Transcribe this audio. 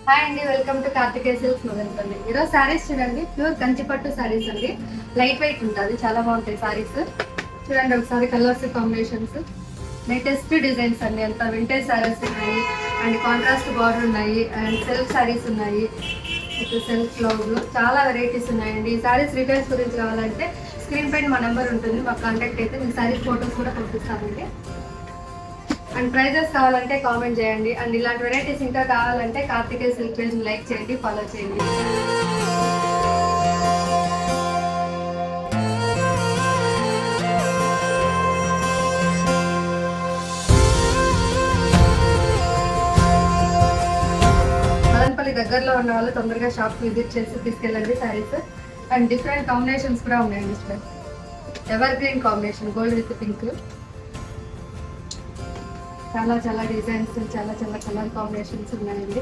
Hi అండి, welcome to Karthikeya silks మొదలుపల్లి. ఈరోజు శారీస్ చూడండి, ప్యూర్ కంచిపట్టు శారీస్ అండి. లైట్ వెయిట్ ఉంటుంది, చాలా బాగుంటాయి శారీస్. చూడండి ఒకసారి కలర్స్ కాంబినేషన్స్, లేటెస్ట్ డిజైన్స్ అండి. అంతా వింటేజ్ శారీస్ ఉన్నాయి అండ్ కాంట్రాస్ట్ బార్డర్ ఉన్నాయి అండ్ సెల్ఫ్ శారీస్ ఉన్నాయి. సెల్ఫ్ బ్లౌజ్ చాలా వెరైటీస్ ఉన్నాయండి. ఈ శారీస్ డీటెయిల్స్ గురించి కావాలంటే స్క్రీన్ పైన మా నెంబర్ ఉంటుంది, మాకు కాంటాక్ట్ అయితే మీ శారీస్ ఫోటోస్ కూడా పంపిస్తామండి. అండ్ ప్రైజెస్ కావాలంటే కామెంట్ చేయండి. అండ్ ఇలాంటి వెరైటీస్ ఇంకా కావాలంటే కార్తికేయ సిల్క్ పేజ్ లైక్ చేయండి, ఫాలో చేయండి. మదనపల్లి దగ్గరలో ఉన్న వాళ్ళు తొందరగా షాప్ విజిట్ చేసి తీసుకెళ్ళండి శారీస్. అండ్ డిఫరెంట్ కాంబినేషన్స్ కూడా ఉన్నాయండి. ఇక్కడ ever green combination, gold with pink, చాలా చాలా డిజైన్స్, చాలా చాలా కలర్ కాంబినేషన్స్ ఉన్నాయండి.